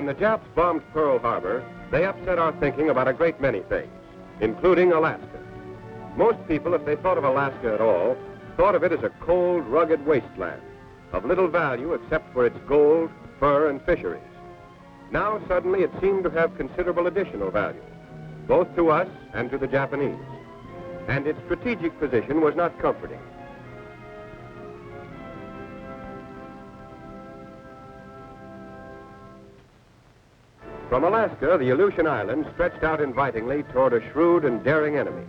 When the Japs bombed Pearl Harbor, they upset our thinking about a great many things, including Alaska. Most people, if they thought of Alaska at all, thought of it as a cold, rugged wasteland, of little value except for its gold, fur, and fisheries. Now, suddenly, it seemed to have considerable additional value, both to us and to the Japanese. And its strategic position was not comforting. From Alaska, the Aleutian Islands stretched out invitingly toward a shrewd and daring enemy.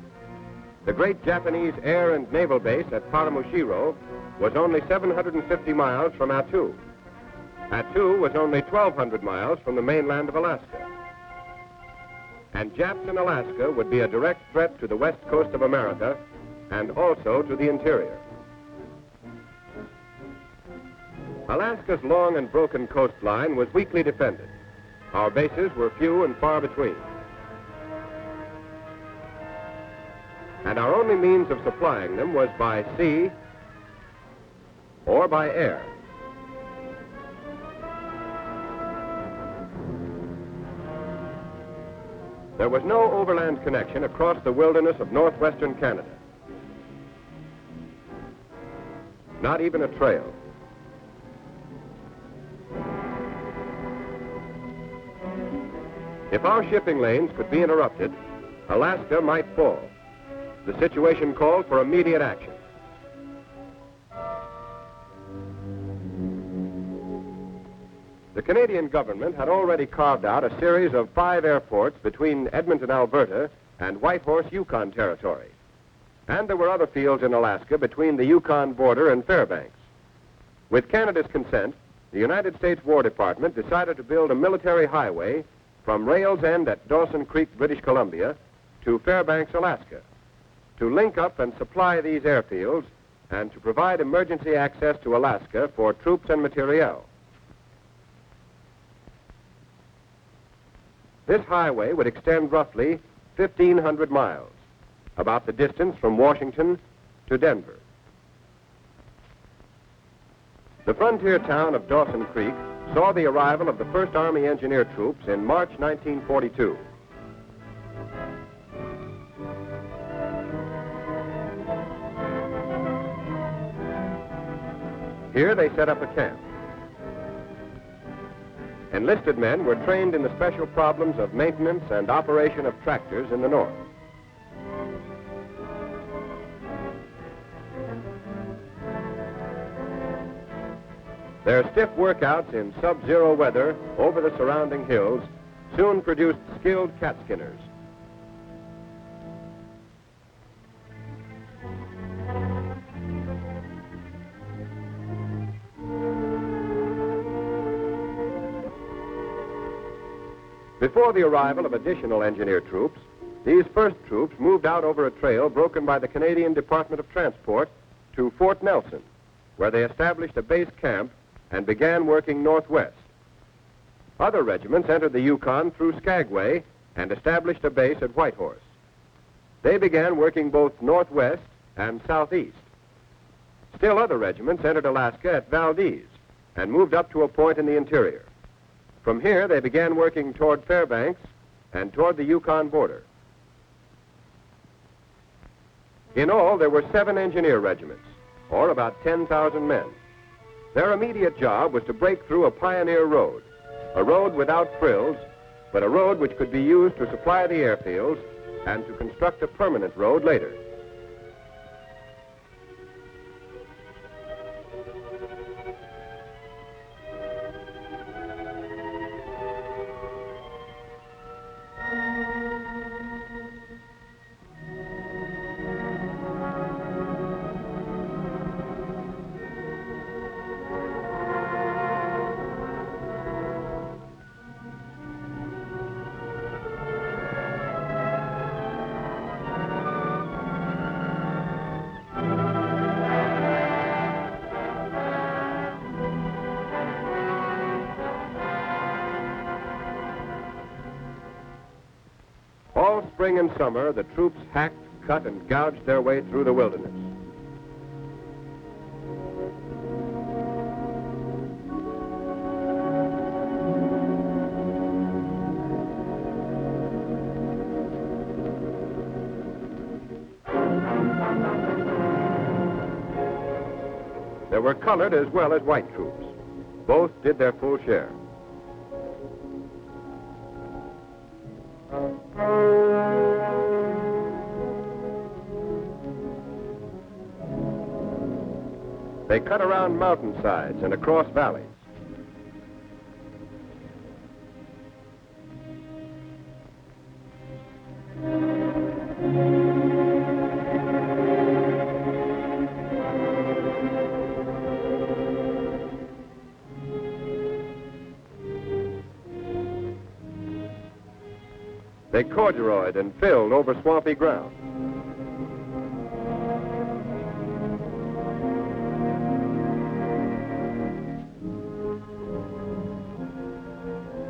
The great Japanese air and naval base at Paramushiro was only 750 miles from Attu. Attu was only 1,200 miles from the mainland of Alaska. And Japs in Alaska would be a direct threat to the west coast of America and also to the interior. Alaska's long and broken coastline was weakly defended. Our bases were few and far between. And our only means of supplying them was by sea or by air. There was no overland connection across the wilderness of northwestern Canada. Not even a trail. If our shipping lanes could be interrupted, Alaska might fall. The situation called for immediate action. The Canadian government had already carved out a series of 5 airports between Edmonton, Alberta, and Whitehorse, Yukon Territory. And there were other fields in Alaska between the Yukon border and Fairbanks. With Canada's consent, the United States War Department decided to build a military highway from Rails End at Dawson Creek, British Columbia, to Fairbanks, Alaska, to link up and supply these airfields and to provide emergency access to Alaska for troops and materiel. This highway would extend roughly 1,500 miles, about the distance from Washington to Denver. The frontier town of Dawson Creek saw the arrival of the 1st Army Engineer Troops in March 1942. Here they set up a camp. Enlisted men were trained in the special problems of maintenance and operation of tractors in the north. Their stiff workouts in sub-zero weather over the surrounding hills soon produced skilled cat skinners. Before the arrival of additional engineer troops, these first troops moved out over a trail broken by the Canadian Department of Transport to Fort Nelson, where they established a base camp and began working northwest. Other regiments entered the Yukon through Skagway and established a base at Whitehorse. They began working both northwest and southeast. Still other regiments entered Alaska at Valdez and moved up to a point in the interior. From here, they began working toward Fairbanks and toward the Yukon border. In all, there were 7 engineer regiments, or about 10,000 men. Their immediate job was to break through a pioneer road, a road without frills, but a road which could be used to supply the airfields and to construct a permanent road later. All spring and summer, the troops hacked, cut, and gouged their way through the wilderness. There were colored as well as white troops. Both did their full share. They cut around mountainsides and across valleys. They corduroyed and filled over swampy ground.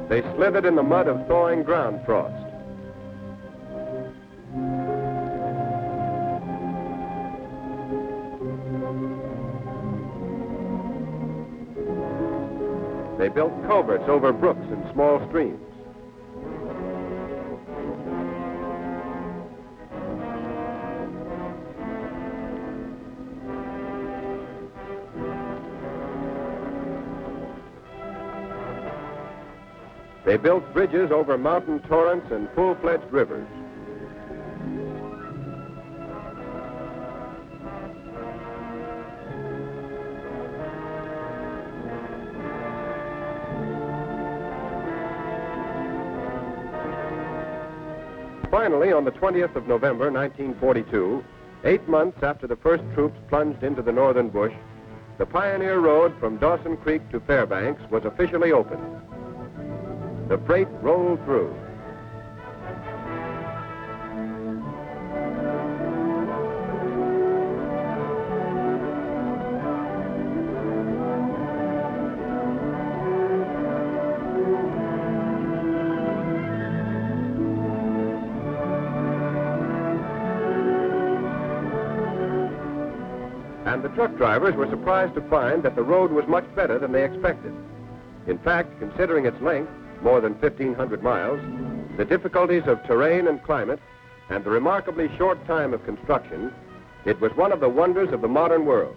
They slithered in the mud of thawing ground frost. They built culverts over brooks and small streams. They built bridges over mountain torrents and full-fledged rivers. Finally, on the 20th of November, 1942, 8 months after the first troops plunged into the northern bush, the Pioneer Road from Dawson Creek to Fairbanks was officially opened. The freight rolled through. And the truck drivers were surprised to find that the road was much better than they expected. In fact, considering its length, more than 1,500 miles, the difficulties of terrain and climate, and the remarkably short time of construction, it was one of the wonders of the modern world.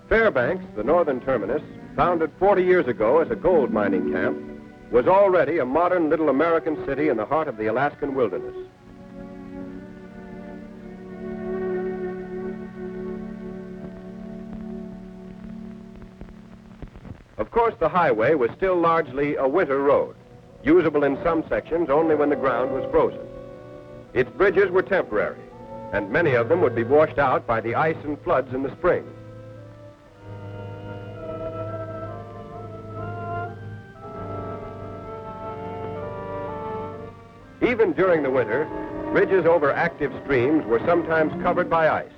Fairbanks, the northern terminus, founded 40 years ago as a gold mining camp, was already a modern little American city in the heart of the Alaskan wilderness. Of course, the highway was still largely a winter road, usable in some sections only when the ground was frozen. Its bridges were temporary, and many of them would be washed out by the ice and floods in the spring. Even during the winter, bridges over active streams were sometimes covered by ice,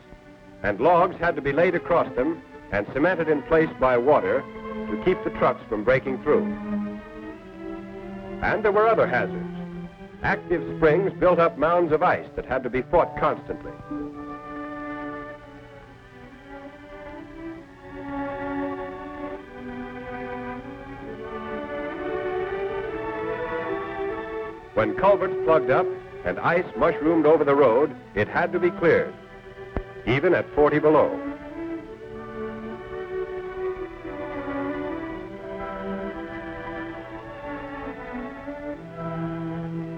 and logs had to be laid across them and cemented in place by water to keep the trucks from breaking through. And there were other hazards. Active springs built up mounds of ice that had to be fought constantly. When culverts plugged up and ice mushroomed over the road, it had to be cleared, even at 40 below.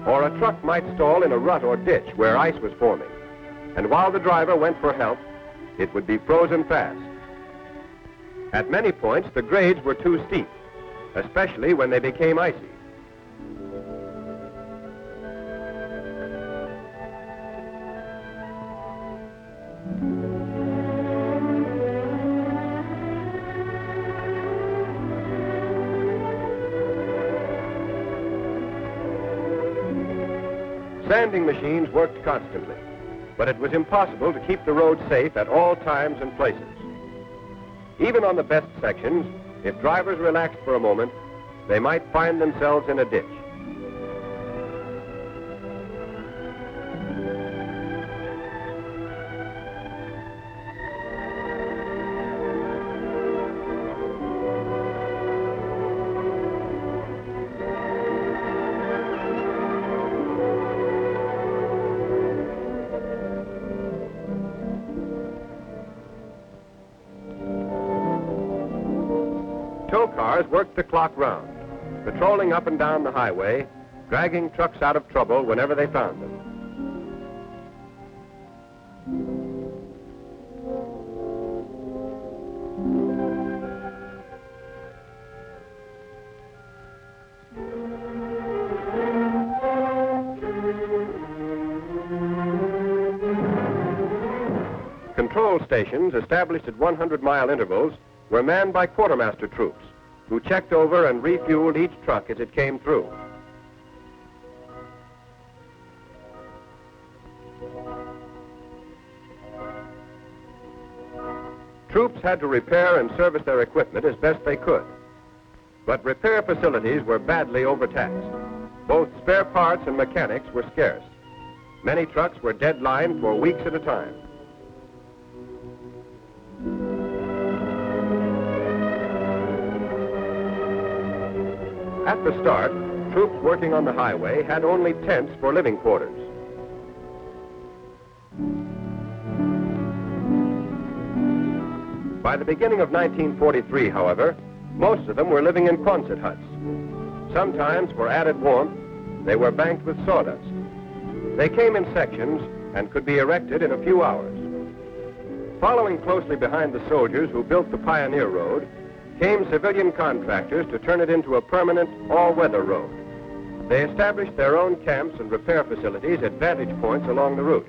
Or a truck might stall in a rut or ditch where ice was forming, and while the driver went for help, it would be frozen fast. At many points, the grades were too steep, especially when they became icy. Sanding machines worked constantly, but it was impossible to keep the road safe at all times and places. Even on the best sections, if drivers relaxed for a moment, they might find themselves in a ditch. Tow cars worked the clock round, patrolling up and down the highway, dragging trucks out of trouble whenever they found them. Control stations established at 100-mile intervals were manned by quartermaster troops who checked over and refueled each truck as it came through. Troops had to repair and service their equipment as best they could, but repair facilities were badly overtaxed. Both spare parts and mechanics were scarce. Many trucks were deadlined for weeks at a time. At the start, troops working on the highway had only tents for living quarters. By the beginning of 1943, however, most of them were living in Quonset huts. Sometimes, for added warmth, they were banked with sawdust. They came in sections and could be erected in a few hours. Following closely behind the soldiers who built the Pioneer Road, came civilian contractors to turn it into a permanent, all-weather road. They established their own camps and repair facilities at vantage points along the route.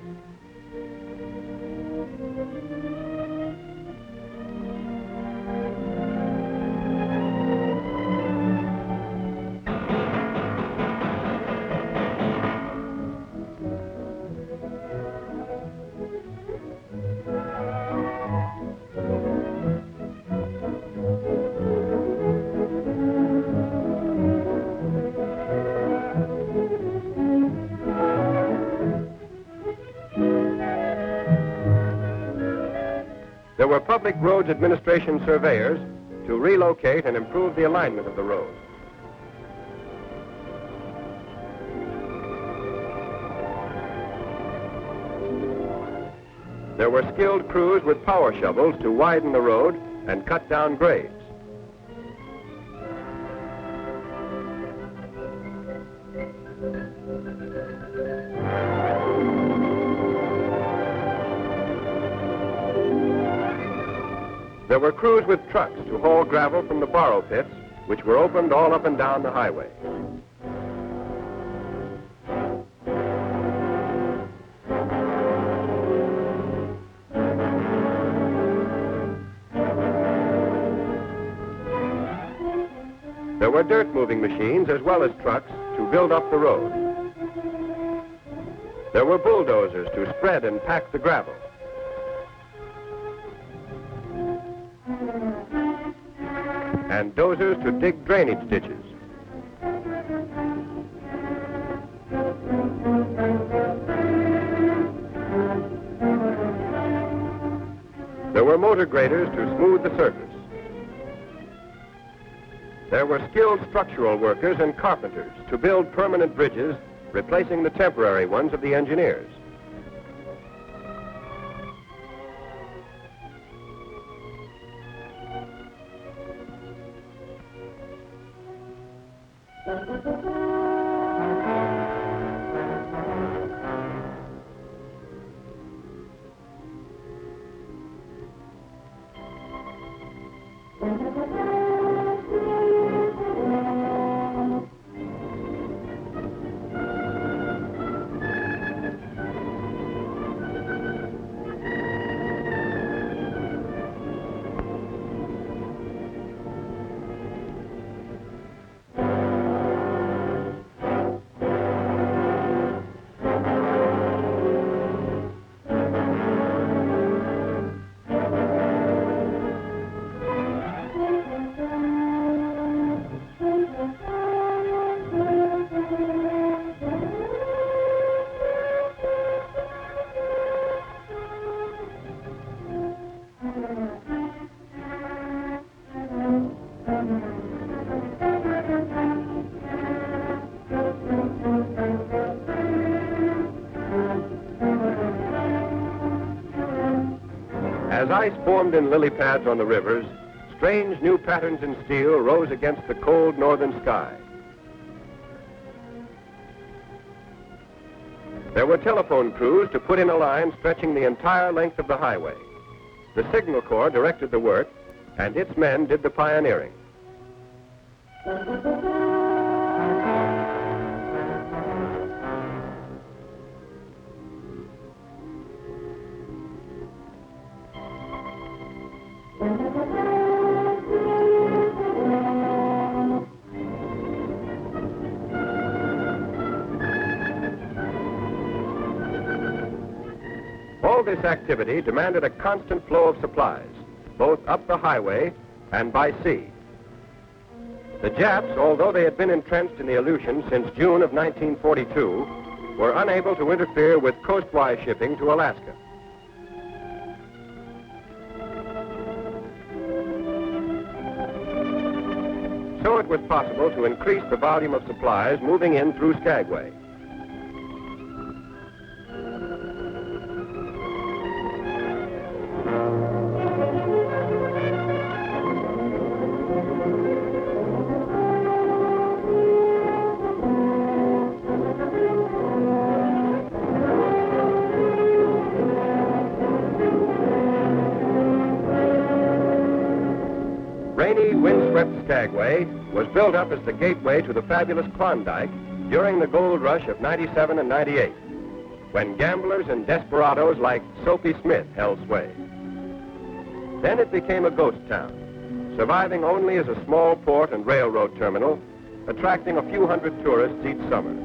There were Public Roads Administration surveyors to relocate and improve the alignment of the road. There were skilled crews with power shovels to widen the road and cut down grades. There were crews with trucks to haul gravel from the borrow pits, which were opened all up and down the highway. There were dirt-moving machines as well as trucks to build up the road. There were bulldozers to spread and pack the gravel. And dozers to dig drainage ditches. There were motor graders to smooth the surface. There were skilled structural workers and carpenters to build permanent bridges, replacing the temporary ones of the engineers. As ice formed in lily pads on the rivers, strange new patterns in steel rose against the cold northern sky. There were telephone crews to put in a line stretching the entire length of the highway. The Signal Corps directed the work, and its men did the pioneering. All this activity demanded a constant flow of supplies, both up the highway and by sea. The Japs, although they had been entrenched in the Aleutians since June of 1942, were unable to interfere with coastwise shipping to Alaska. So it was possible to increase the volume of supplies moving in through Skagway. Rainy, windswept Skagway was built up as the gateway to the fabulous Klondike during the gold rush of '97 and '98, when gamblers and desperados like Soapy Smith held sway. Then it became a ghost town, surviving only as a small port and railroad terminal, attracting a few hundred tourists each summer.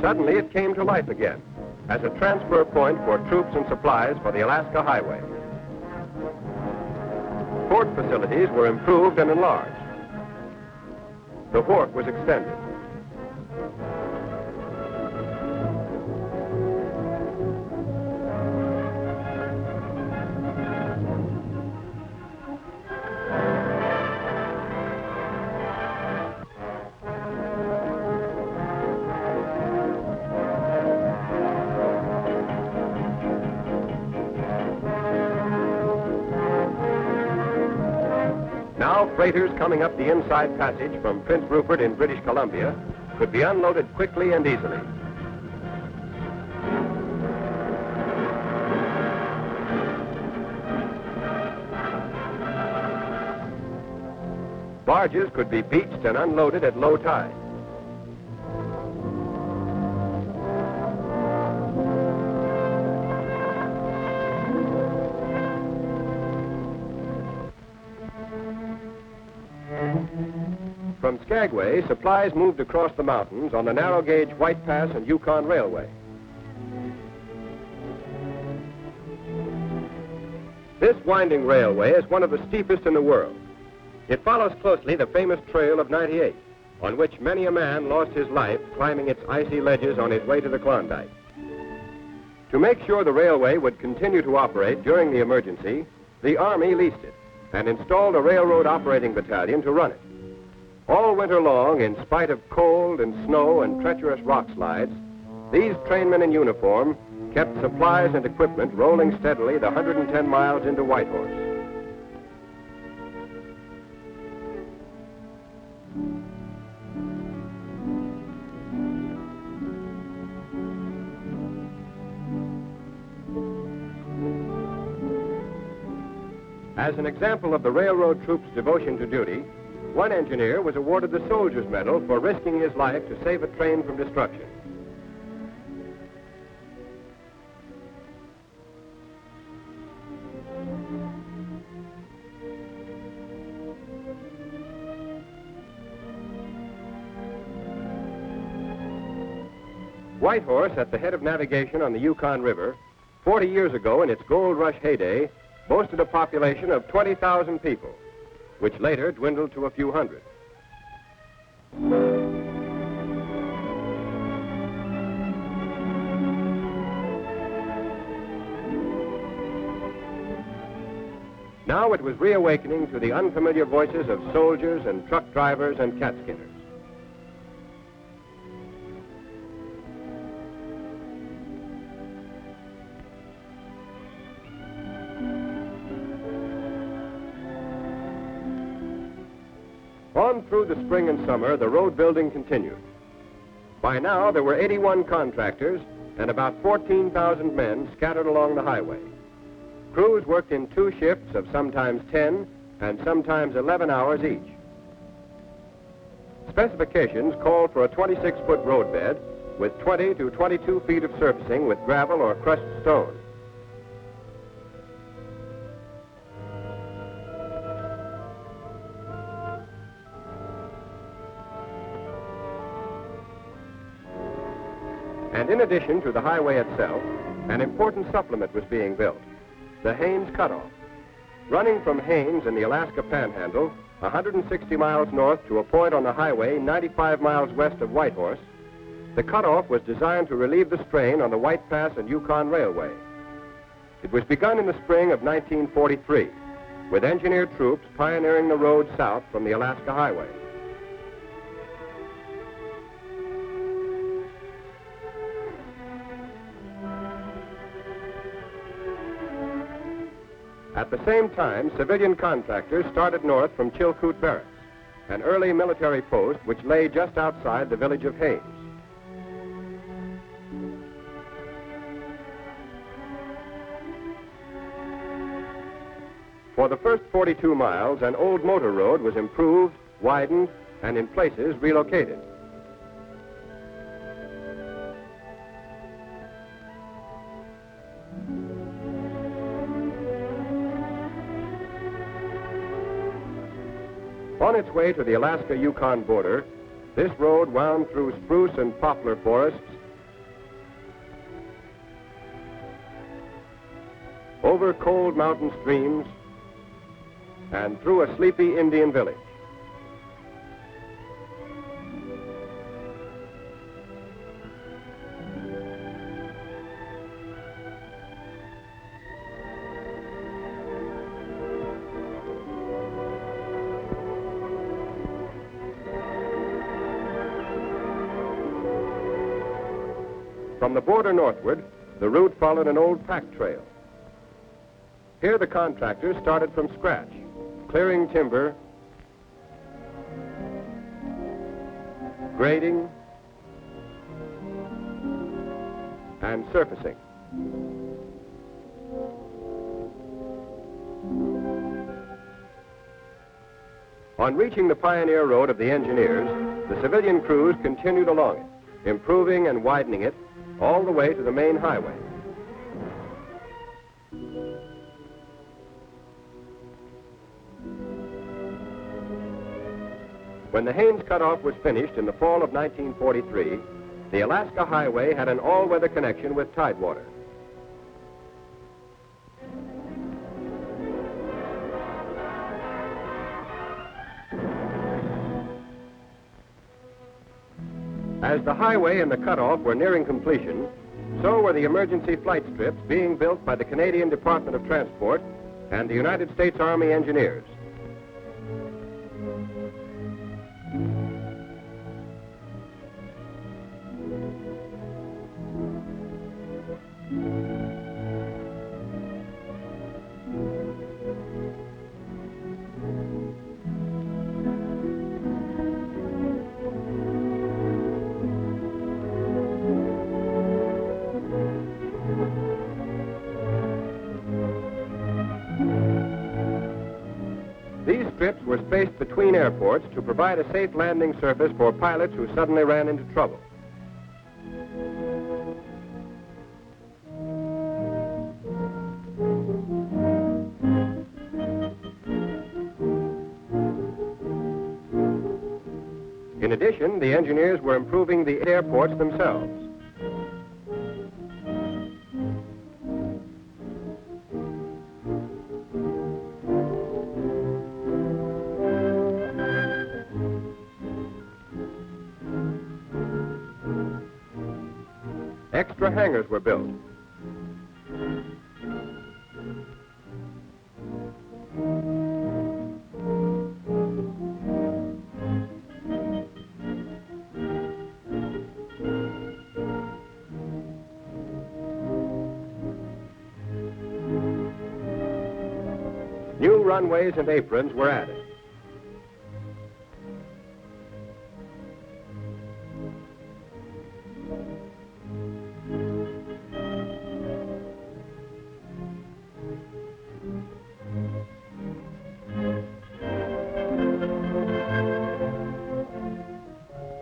Suddenly, it came to life again as a transfer point for troops and supplies for the Alaska Highway. Port facilities were improved and enlarged. The wharf was extended. Now, freighters coming up the inside passage from Prince Rupert in British Columbia could be unloaded quickly and easily. Barges could be beached and unloaded at low tide. From Skagway, supplies moved across the mountains on the narrow-gauge White Pass and Yukon Railway. This winding railway is one of the steepest in the world. It follows closely the famous Trail of '98, on which many a man lost his life climbing its icy ledges on his way to the Klondike. To make sure the railway would continue to operate during the emergency, the Army leased it and installed a railroad operating battalion to run it. All winter long, in spite of cold and snow and treacherous rock slides, these trainmen in uniform kept supplies and equipment rolling steadily the 110 miles into Whitehorse. As an example of the railroad troops' devotion to duty, one engineer was awarded the Soldier's Medal for risking his life to save a train from destruction. Whitehorse, at the head of navigation on the Yukon River, 40 years ago in its gold rush heyday, boasted a population of 20,000 people, which later dwindled to a few hundred. Now it was reawakening to the unfamiliar voices of soldiers and truck drivers and cat skinners. On through the spring and summer, the road building continued. By now, there were 81 contractors and about 14,000 men scattered along the highway. Crews worked in 2 shifts of sometimes 10 and sometimes 11 hours each. Specifications called for a 26-foot roadbed with 20 to 22 feet of surfacing with gravel or crushed stone. And in addition to the highway itself, an important supplement was being built, the Haines Cutoff. Running from Haines in the Alaska Panhandle, 160 miles north to a point on the highway 95 miles west of Whitehorse, the cutoff was designed to relieve the strain on the White Pass and Yukon Railway. It was begun in the spring of 1943, with engineer troops pioneering the road south from the Alaska Highway. At the same time, civilian contractors started north from Chilkoot Barracks, an early military post which lay just outside the village of Haines. For the first 42 miles, an old motor road was improved, widened, and in places relocated. On its way to the Alaska-Yukon border, this road wound through spruce and poplar forests, over cold mountain streams, and through a sleepy Indian village. From the border northward, the route followed an old pack trail. Here the contractors started from scratch, clearing timber, grading, and surfacing. On reaching the pioneer road of the engineers, the civilian crews continued along it, improving and widening it all the way to the main highway. When the Haines Cutoff was finished in the fall of 1943, the Alaska Highway had an all-weather connection with Tidewater. As the highway and the cutoff were nearing completion, so were the emergency flight strips being built by the Canadian Department of Transport and the United States Army Engineers. These strips were spaced between airports to provide a safe landing surface for pilots who suddenly ran into trouble. In addition, the engineers were improving the airports themselves. Extra hangars were built. runways and aprons were added.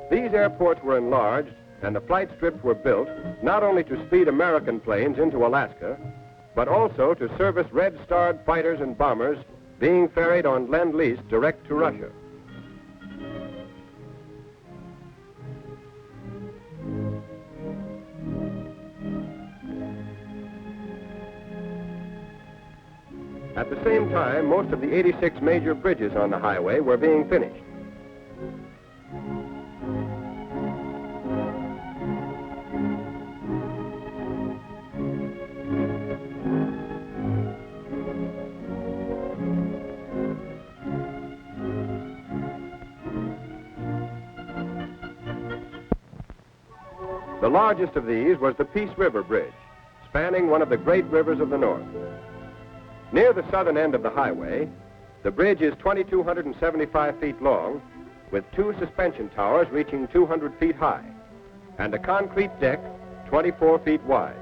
These airports were enlarged and the flight strips were built not only to speed American planes into Alaska, but also to service red-starred fighters and bombers being ferried on Lend-Lease direct to Russia. At the same time, most of the 86 major bridges on the highway were being finished. The largest of these was the Peace River Bridge, spanning one of the great rivers of the North. Near the southern end of the highway, the bridge is 2,275 feet long, with 2 suspension towers reaching 200 feet high, and a concrete deck 24 feet wide.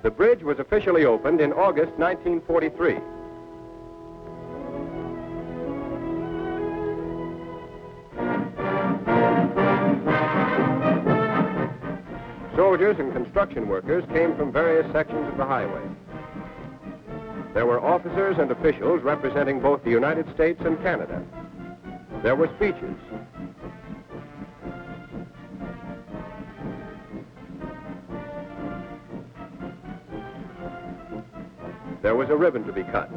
The bridge was officially opened in August 1943. Soldiers and construction workers came from various sections of the highway. There were officers and officials representing both the United States and Canada. There were speeches. There was a ribbon to be cut.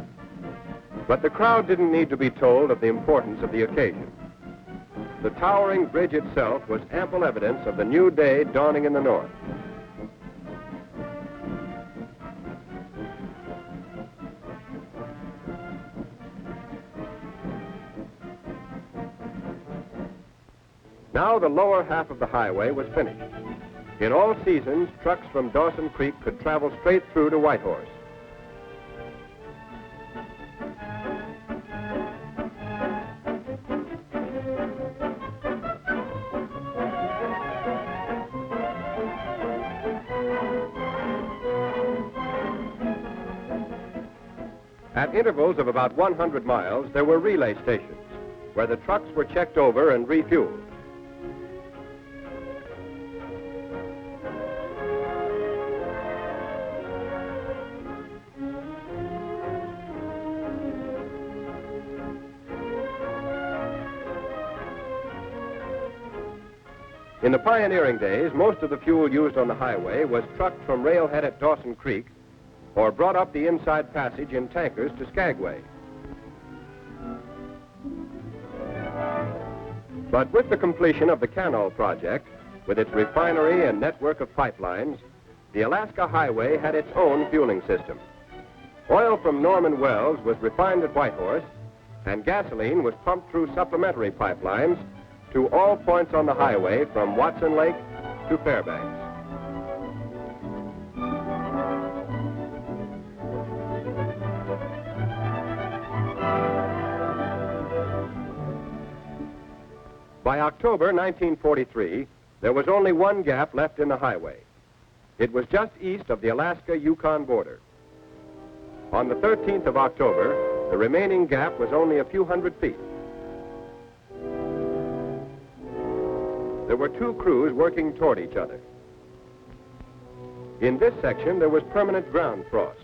But the crowd didn't need to be told of the importance of the occasion. The towering bridge itself was ample evidence of the new day dawning in the North. Now the lower half of the highway was finished. In all seasons, trucks from Dawson Creek could travel straight through to Whitehorse. At intervals of about 100 miles, there were relay stations where the trucks were checked over and refueled. In the pioneering days, most of the fuel used on the highway was trucked from railhead at Dawson Creek or brought up the inside passage in tankers to Skagway. But with the completion of the Canal project, with its refinery and network of pipelines, the Alaska Highway had its own fueling system. Oil from Norman Wells was refined at Whitehorse, and gasoline was pumped through supplementary pipelines to all points on the highway from Watson Lake to Fairbanks. By October 1943, there was only one gap left in the highway. It was just east of the Alaska-Yukon border. On the 13th of October, the remaining gap was only a few hundred feet. There were 2 crews working toward each other. In this section, there was permanent ground frost.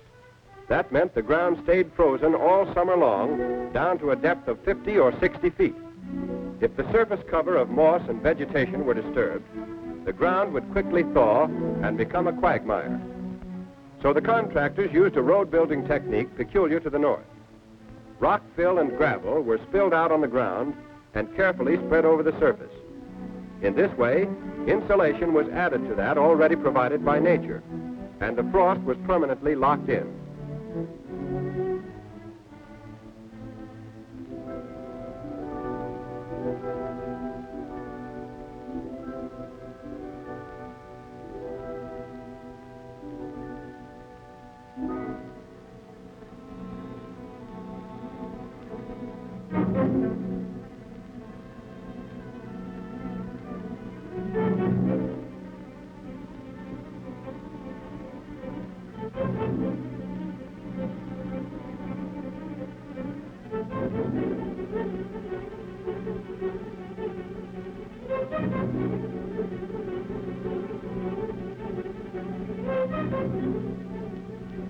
That meant the ground stayed frozen all summer long, down to a depth of 50 or 60 feet. If the surface cover of moss and vegetation were disturbed, the ground would quickly thaw and become a quagmire. So the contractors used a road-building technique peculiar to the North. Rock, fill, and gravel were spilled out on the ground and carefully spread over the surface. In this way, insulation was added to that already provided by nature, and the frost was permanently locked in.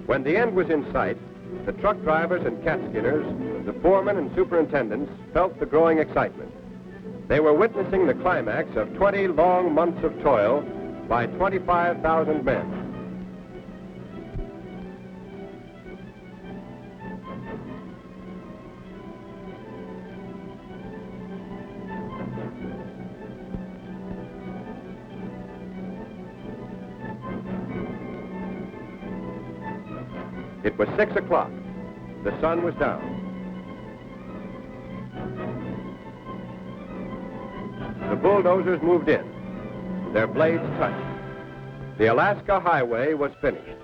When the end was in sight, the truck drivers and cat skinners, the foremen and superintendents felt the growing excitement. They were witnessing the climax of 20 long months of toil by 25,000 men. It was 6 o'clock. The sun was down. The bulldozers moved in. Their blades touched. The Alaska Highway was finished.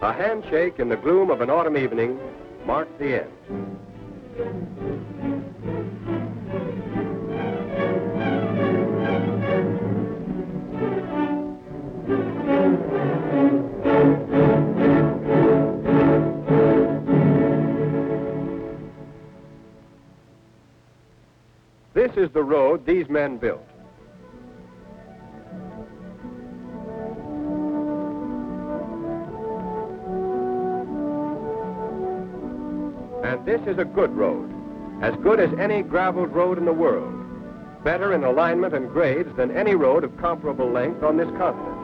A handshake in the gloom of an autumn evening marked the end. This is the road these men built. And this is a good road, as good as any graveled road in the world, better in alignment and grades than any road of comparable length on this continent.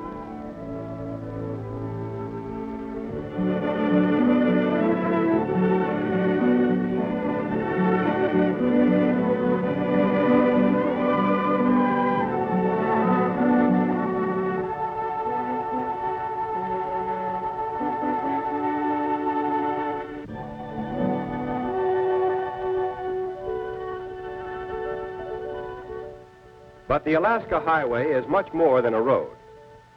But the Alaska Highway is much more than a road,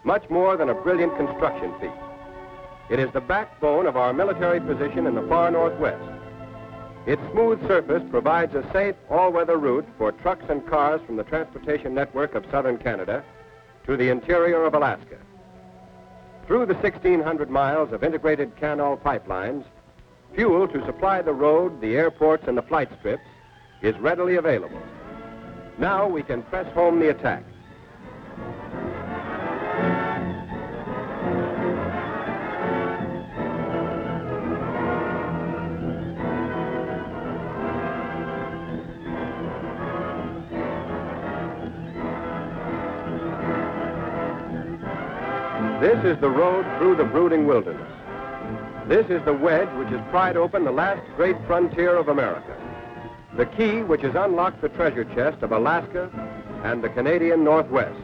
much more than a brilliant construction feat. It is the backbone of our military position in the far northwest. Its smooth surface provides a safe, all-weather route for trucks and cars from the transportation network of southern Canada to the interior of Alaska. Through the 1,600 miles of integrated canal pipelines, fuel to supply the road, the airports, and the flight strips is readily available. Now we can press home the attack. This is the road through the brooding wilderness. This is the wedge which has pried open the last great frontier of America. The key which has unlocked the treasure chest of Alaska and the Canadian Northwest.